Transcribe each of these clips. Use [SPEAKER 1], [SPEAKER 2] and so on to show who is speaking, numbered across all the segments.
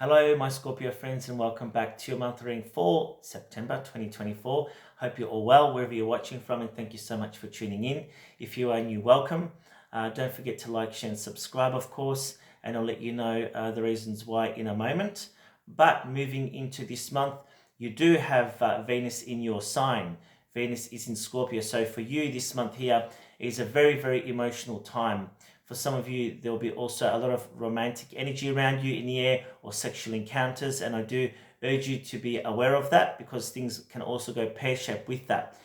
[SPEAKER 1] Hello, my Scorpio friends, and welcome back to your monthly reading for September 2024. Hope you're all well wherever you're watching from, and thank you so much for tuning in. If you are new, welcome. Don't forget to like, share, and subscribe, of course, and I'll let you know the reasons why in a moment. But moving into this month, you do have Venus in your sign. Venus is in Scorpio, so for you this month here is a very, very emotional time. For some of you, there will be also a lot of romantic energy around you in the air or sexual encounters. And I do urge you to be aware of that because things can also go pear-shaped with that.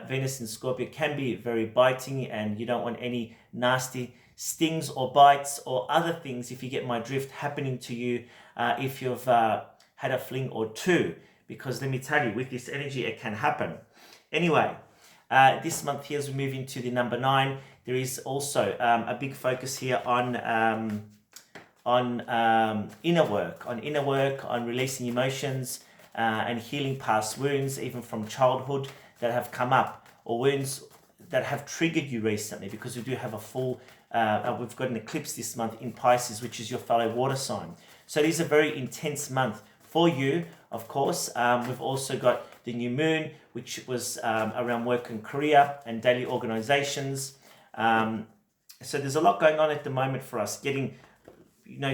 [SPEAKER 1] Venus in Scorpio can be very biting and you don't want any nasty stings or bites or other things, if you get my drift, happening to you if you've had a fling or two. Because let me tell you, with this energy, it can happen. Anyway, this month here, as we move into the number 9, there is also a big focus here on inner work, on releasing emotions and healing past wounds, even from childhood that have come up, or wounds that have triggered you recently, because we do have a full, we've got an eclipse this month in Pisces, which is your fellow water sign. So it is a very intense month for you, of course. We've also got the new moon, which was around work and career and daily organizations. So there's a lot going on at the moment for us, getting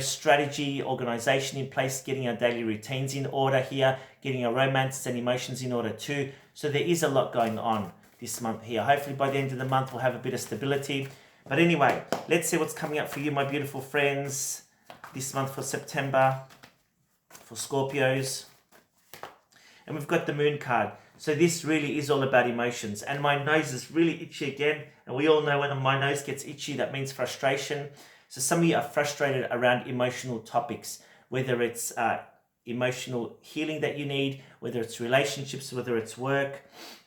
[SPEAKER 1] strategy, organization in place, getting our daily routines in order here, getting our romances and emotions in order too. So there is a lot going on this month here. Hopefully by the end of the month we'll have a bit of stability. But anyway, let's see what's coming up for you, my beautiful friends, this month for September, for Scorpios. And we've got the moon card. So this really is all about emotions. And my nose is really itchy again. And we all know when my nose gets itchy, that means frustration. So some of you are frustrated around emotional topics, whether it's emotional healing that you need, whether it's relationships, whether it's work.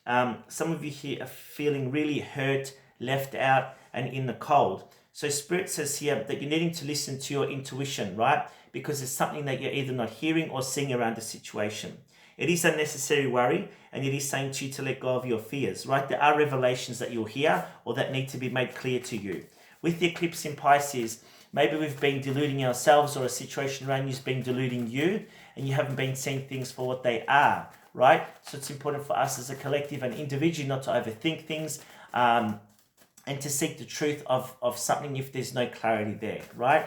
[SPEAKER 1] Some of you here are feeling really hurt, left out, and in the cold. So Spirit says here that you're needing to listen to your intuition, right? Because it's something that you're either not hearing or seeing around the situation. It is unnecessary worry, and it is saying to you to let go of your fears, right? There are revelations that you'll hear or that need to be made clear to you. With the eclipse in Pisces, maybe we've been deluding ourselves, or a situation around you has been deluding you, and you haven't been seeing things for what they are, right? So it's important for us as a collective and individually not to overthink things and to seek the truth of something if there's no clarity there, right?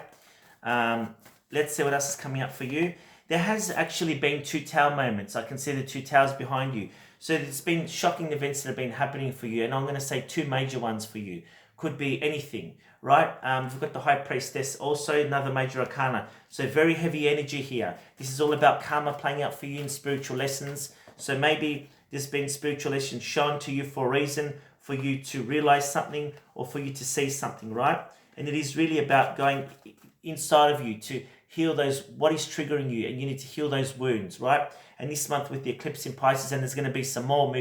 [SPEAKER 1] Let's see what else is coming up for you. There has actually been 2 tower moments. I can see the 2 towers behind you. So there's been shocking events that have been happening for you. And I'm going to say 2 major ones for you. Could be anything, right? We've got the High Priestess, also another major arcana. So very heavy energy here. This is all about karma playing out for you in spiritual lessons. So maybe there's been spiritual lessons shown to you for a reason, for you to realize something or for you to see something, right? And it is really about going inside of you to heal those, what is triggering you, and you need to heal those wounds, right? And this month with the eclipse in Pisces, and there's going to be some more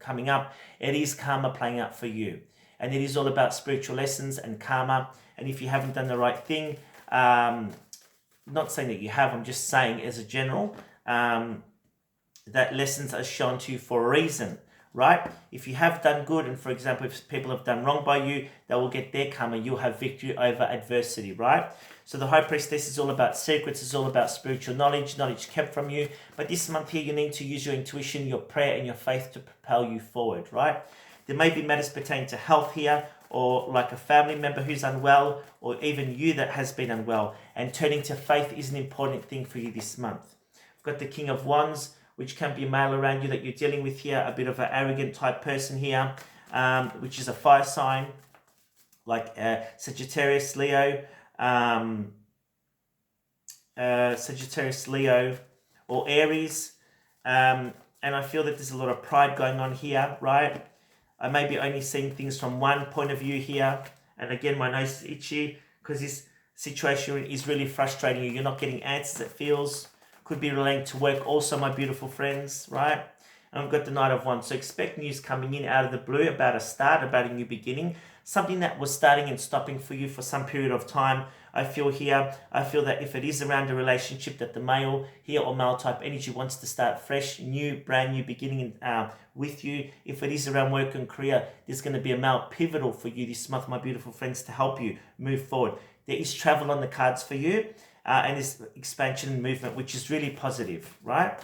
[SPEAKER 1] coming up, it is karma playing out for you. And it is all about spiritual lessons and karma. And if you haven't done the right thing, not saying that you have, I'm just saying as a general, that lessons are shown to you for a reason, right? If you have done good, and for example, if people have done wrong by you, they will get their karma. You'll have victory over adversity, right? So the High Priestess is all about secrets, it's all about spiritual knowledge kept from you. But this month here, you need to use your intuition, your prayer, and your faith to propel you forward, right? There may be matters pertaining to health here, or like a family member who's unwell, or even you that has been unwell. And turning to faith is an important thing for you this month. We've got the King of Wands, which can be a male around you that you're dealing with here, a bit of an arrogant type person here, which is a fire sign, like Sagittarius, Leo, or Aries. And I feel that there's a lot of pride going on here, right? I may be only seeing things from one point of view here. And again, my nose is itchy because this situation is really frustrating you. You're not getting answers, it feels. Could be relating to work also, my beautiful friends, right? And I've got the Knight of Wands. So expect news coming in out of the blue about a start, about a new beginning. Something that was starting and stopping for you for some period of time. I feel that if it is around a relationship, that the male here or male type energy wants to start fresh, new, brand new beginning with you. If it is around work and career, there's going to be a male pivotal for you this month, my beautiful friends, to help you move forward. There is travel on the cards for you. and this expansion and movement, which is really positive, right?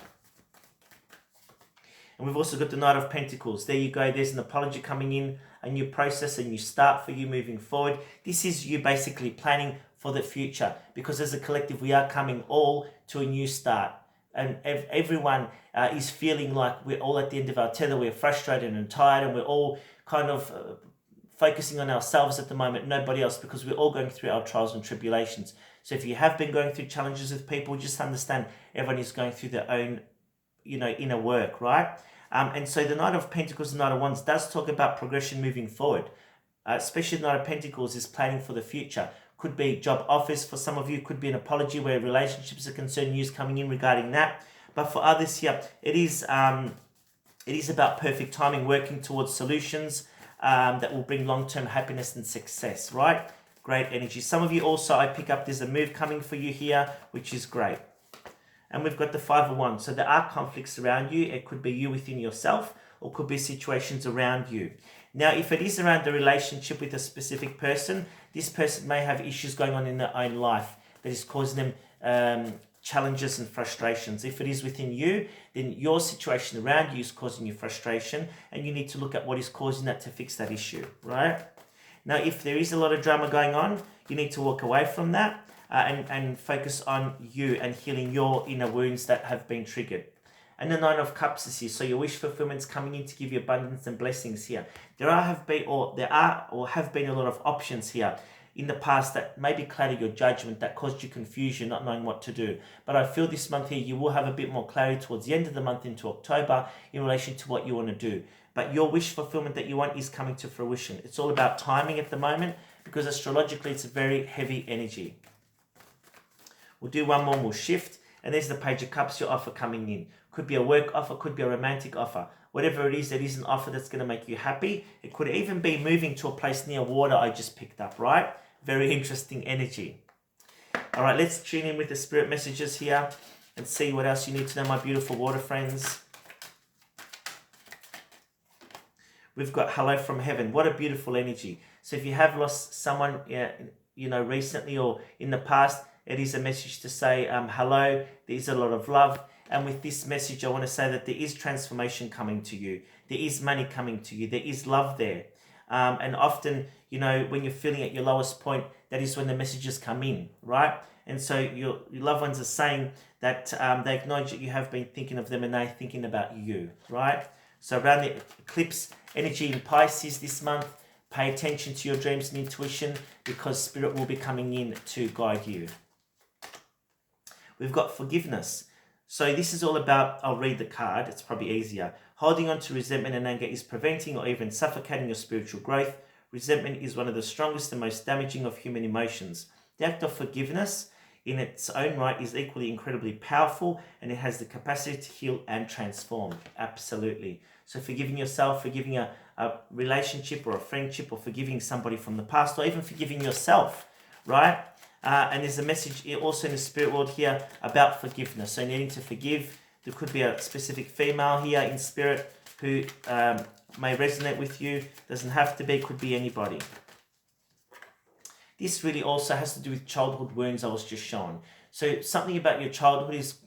[SPEAKER 1] And we've also got the Knight of Pentacles. There you go. There's an apology coming in, a new process, a new start for you moving forward. This is you basically planning for the future, because as a collective, we are coming all to a new start. And everyone is feeling like we're all at the end of our tether. We're frustrated and tired, and we're all kind of focusing on ourselves at the moment, nobody else, because we're all going through our trials and tribulations. So if you have been going through challenges with people, just understand everyone is going through their own, inner work, right? And so the Knight of Pentacles and Knight of Wands does talk about progression moving forward. Especially the Knight of Pentacles is planning for the future. Could be job offers for some of you, could be an apology where relationships are concerned, news coming in regarding that. But for others here, it is about perfect timing, working towards solutions that will bring long-term happiness and success, right? Great energy. Some of you also, I pick up there's a move coming for you here, which is great. And we've got the Five of Wands. So there are conflicts around you. It could be you within yourself, or could be situations around you. Now, if it is around the relationship with a specific person, this person may have issues going on in their own life that is causing them challenges and frustrations. If it is within you, then your situation around you is causing you frustration, and you need to look at what is causing that to fix that issue, right? Now, if there is a lot of drama going on, you need to walk away from that and focus on you and healing your inner wounds that have been triggered. And the Nine of Cups is here. So your wish fulfillment's coming in to give you abundance and blessings here. There have been a lot of options here in the past that maybe clouded your judgment, that caused you confusion, not knowing what to do. But I feel this month here, you will have a bit more clarity towards the end of the month into October in relation to what you want to do. But your wish fulfillment that you want is coming to fruition. It's all about timing at the moment, because astrologically it's a very heavy energy. We'll do one more, we'll shift. And there's the Page of Cups, your offer coming in. Could be a work offer, could be a romantic offer. Whatever it is an offer that's going to make you happy. It could even be moving to a place near water I just picked up, right? Very interesting energy. All right, let's tune in with the spirit messages here and see what else you need to know, my beautiful water friends. We've got hello from heaven. What a beautiful energy. So if you have lost someone, recently or in the past, it is a message to say hello. There's a lot of love. And with this message, I want to say that there is transformation coming to you. There is money coming to you. There is love there. And often, when you're feeling at your lowest point, that is when the messages come in, right? And so your loved ones are saying that they acknowledge that you have been thinking of them and they're thinking about you, right? So around the eclipse energy in Pisces this month, pay attention to your dreams and intuition, because Spirit will be coming in to guide you. We've got forgiveness. So this is all about, I'll read the card, it's probably easier. Holding on to resentment and anger is preventing or even suffocating your spiritual growth. Resentment is one of the strongest and most damaging of human emotions. The act of forgiveness in its own right is equally incredibly powerful, and it has the capacity to heal and transform. Absolutely. So forgiving yourself, forgiving a relationship or a friendship, or forgiving somebody from the past, or even forgiving yourself, right? And there's a message also in the spirit world here about forgiveness. So needing to forgive. There could be a specific female here in spirit who may resonate with you. Doesn't have to be, could be anybody. This really also has to do with childhood wounds I was just shown. So something about your childhood has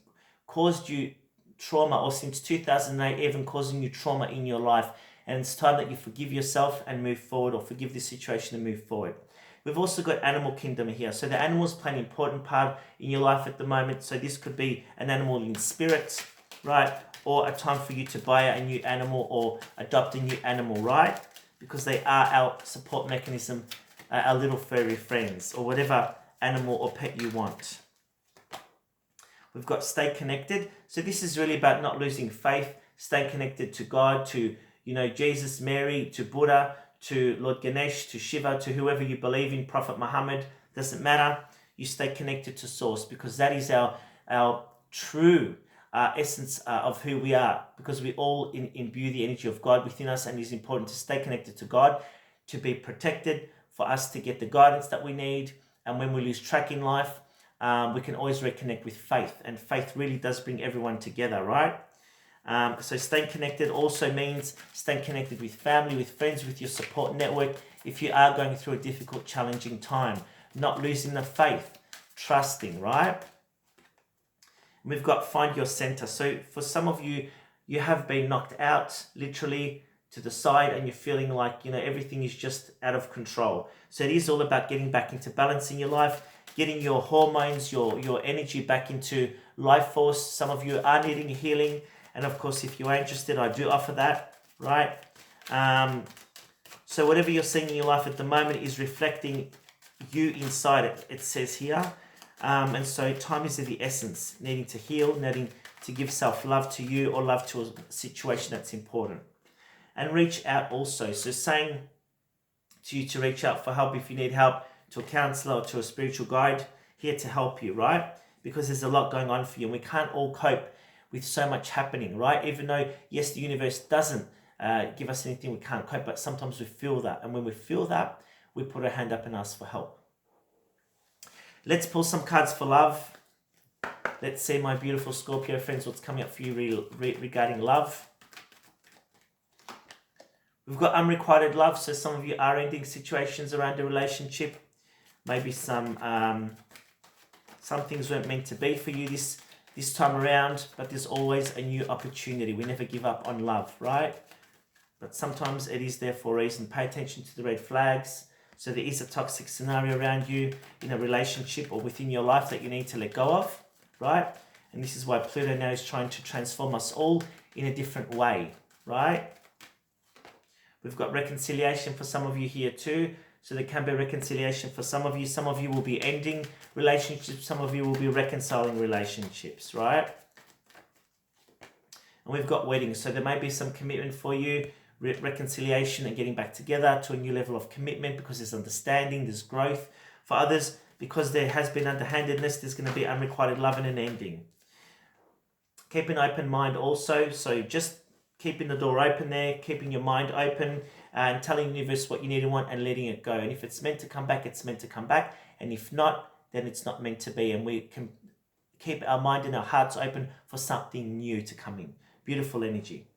[SPEAKER 1] caused you trauma, or since 2008 even causing you trauma in your life. And it's time that you forgive yourself and move forward, or forgive this situation and move forward. We've also got animal kingdom here. So the animals play an important part in your life at the moment. So this could be an animal in spirit, right? Or a time for you to buy a new animal or adopt a new animal, right? Because they are our support mechanism, our little furry friends, or whatever animal or pet you want. We've got stay connected. So this is really about not losing faith, stay connected to God, to Jesus, Mary, to Buddha, to Lord Ganesh, to Shiva, to whoever you believe in, Prophet Muhammad, doesn't matter. You stay connected to Source, because that is our true essence of who we are, because we all imbue the energy of God within us, and it is important to stay connected to God, to be protected, for us to get the guidance that we need. And when we lose track in life, we can always reconnect with faith, and faith really does bring everyone together, right? So staying connected also means staying connected with family, with friends, with your support network. If you are going through a difficult, challenging time, not losing the faith, trusting, right? We've got find your center. So for some of you, you have been knocked out, literally to the side, and you're feeling like, everything is just out of control. So it is all about getting back into balance in your life, getting your hormones, your energy back into life force. Some of you are needing healing. And of course, if you are interested, I do offer that, right? So whatever you're seeing in your life at the moment is reflecting you inside it, it says here. And so time is of the essence, needing to heal, needing to give self-love to you or love to a situation that's important. And reach out also. So saying to you to reach out for help if you need help, to a counselor or to a spiritual guide, here to help you, right? Because there's a lot going on for you and we can't all cope with so much happening, right? Even though, yes, the universe doesn't give us anything we can't cope, but sometimes we feel that. And when we feel that, we put our hand up and ask for help. Let's pull some cards for love. Let's see, my beautiful Scorpio friends, what's coming up for you regarding love. We've got unrequited love, so some of you are ending situations around a relationship. Maybe some things weren't meant to be for you this time around, but there's always a new opportunity. We never give up on love, right? But sometimes it is there for a reason. Pay attention to the red flags. So there is a toxic scenario around you in a relationship or within your life that you need to let go of, right? And this is why Pluto now is trying to transform us all in a different way, right? We've got reconciliation for some of you here too. So there can be reconciliation for some of you. Some of you will be ending relationships. Some of you will be reconciling relationships, right? And we've got weddings. So there may be some commitment for you, reconciliation and getting back together to a new level of commitment because there's understanding, there's growth. For others, because there has been underhandedness, there's going to be unrequited love and an ending. Keep an open mind also. So just keeping the door open there, keeping your mind open and telling the universe what you need and want and letting it go. And if it's meant to come back, it's meant to come back. And if not, then it's not meant to be. And we can keep our mind and our hearts open for something new to come in. Beautiful energy.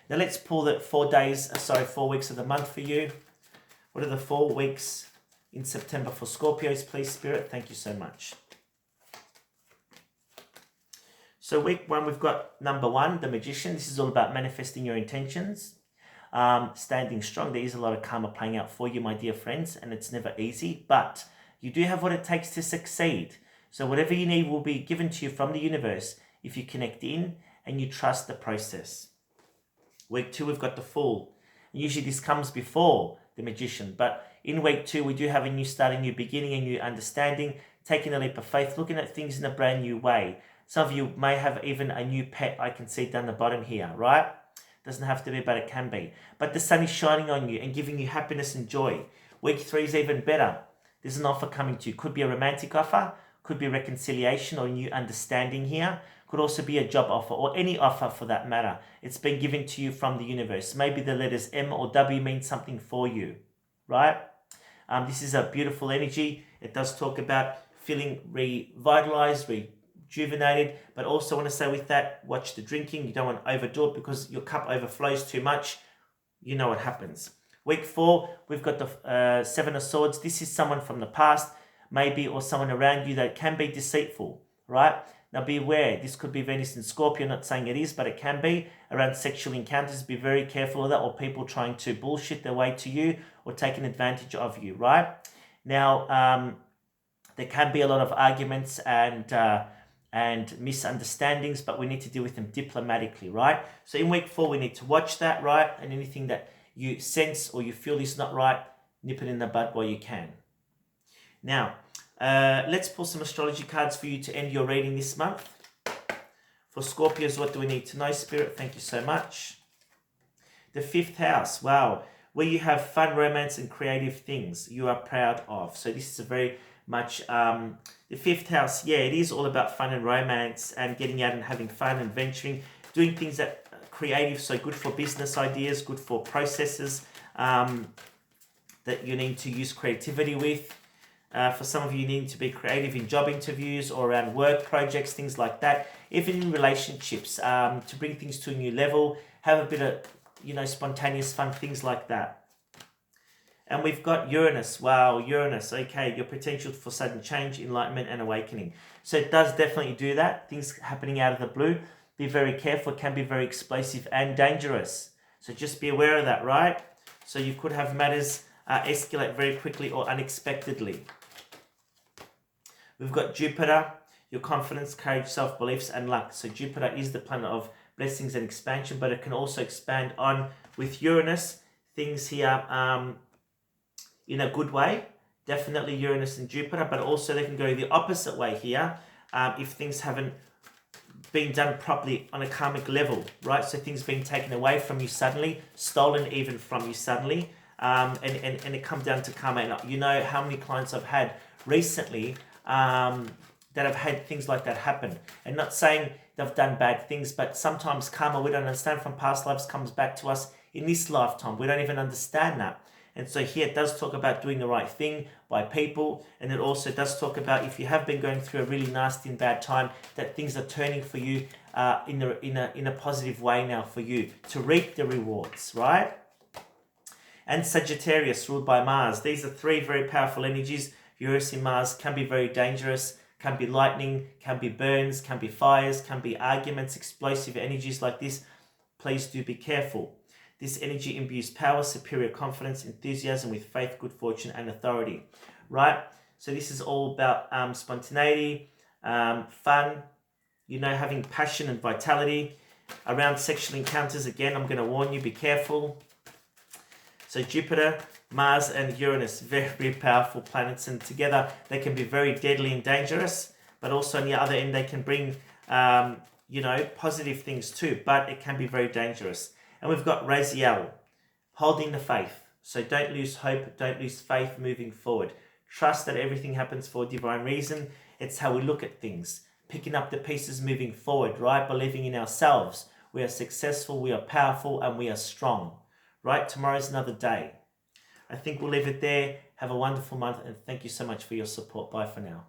[SPEAKER 1] Now let's pull the 4 weeks of the month for you. What are the 4 weeks in September for Scorpios, please, Spirit? Thank you so much. So week 1, we've got number 1, the Magician. This is all about manifesting your intentions, standing strong. There is a lot of karma playing out for you, my dear friends, and it's never easy, but you do have what it takes to succeed. So whatever you need will be given to you from the universe if you connect in and you trust the process. Week 2, we've got the Fool. And usually this comes before the Magician, but in week 2, we do have a new start, a new beginning, a new understanding, taking a leap of faith, looking at things in a brand new way. Some of you may have even a new pet, I can see down the bottom here, right? Doesn't have to be, but it can be. But the sun is shining on you and giving you happiness and joy. Week 3 is even better. There's an offer coming to you. Could be a romantic offer, could be reconciliation or new understanding here. Could also be a job offer or any offer for that matter. It's been given to you from the universe. Maybe the letters M or W mean something for you, right? This is a beautiful energy. It does talk about feeling revitalized, rejuvenated, but also want to say with that, watch the drinking. You don't want to overdo it because your cup overflows too much. You know what happens. Week 4, we've got the 7 of Swords. This is someone from the past, maybe, or someone around you that can be deceitful, right? Now be aware, this could be Venus in Scorpio, not saying it is, but it can be around sexual encounters. Be very careful of that, or people trying to bullshit their way to you or taking advantage of you, right? Now, there can be a lot of arguments and misunderstandings, but we need to deal with them diplomatically, right? So in week 4, we need to watch that, right? And anything that you sense or you feel is not right, nip it in the bud while you can. Now, let's pull some astrology cards for you to end your reading this month. For Scorpios, what do we need to know, Spirit? Thank you so much. The 5th house, wow, where you have fun, romance, and creative things you are proud of. So this is a very much, the 5th house, yeah, it is all about fun and romance and getting out and having fun and venturing, doing things that are creative, so good for business ideas, good for processes that you need to use creativity with. For some of you need to be creative in job interviews or around work projects, things like that. Even in relationships, to bring things to a new level, have a bit of, spontaneous fun, things like that. And we've got Uranus. Wow, Uranus. Okay, your potential for sudden change, enlightenment, and awakening. So it does definitely do that. Things happening out of the blue. Be very careful. It can be very explosive and dangerous. So just be aware of that, right? So you could have matters escalate very quickly or unexpectedly. We've got Jupiter, your confidence, courage, self-beliefs, and luck. So Jupiter is the planet of blessings and expansion, but it can also expand on with Uranus. Things here in a good way. Definitely Uranus and Jupiter, but also they can go the opposite way here if things haven't been done properly on a karmic level, right? So things being taken away from you suddenly, stolen even from you suddenly, and it comes down to karma. And you know how many clients I've had recently that have had things like that happen. And not saying they've done bad things, but sometimes karma we don't understand from past lives comes back to us in this lifetime. We don't even understand that. And so here it does talk about doing the right thing by people, and it also does talk about if you have been going through a really nasty and bad time, that things are turning for you in a positive way now for you to reap the rewards, right? And Sagittarius, ruled by Mars. These are three very powerful energies. Uranus in Mars can be very dangerous, can be lightning, can be burns, can be fires, can be arguments, explosive energies like this. Please do be careful. This energy imbues power, superior confidence, enthusiasm with faith, good fortune, and authority, right? So this is all about spontaneity, fun, you know, having passion and vitality. Around sexual encounters, again, I'm going to warn you, be careful. So Jupiter, Mars, and Uranus, very, very powerful planets, and together they can be very deadly and dangerous, but also on the other end, they can bring, you know, positive things too, but it can be very dangerous. And we've got Raziel, holding the faith. So don't lose hope, don't lose faith moving forward. Trust that everything happens for a divine reason. It's how we look at things. Picking up the pieces moving forward, right? Believing in ourselves. We are successful, we are powerful, and we are strong, right? Tomorrow's another day. I think we'll leave it there. Have a wonderful month, and thank you so much for your support. Bye for now.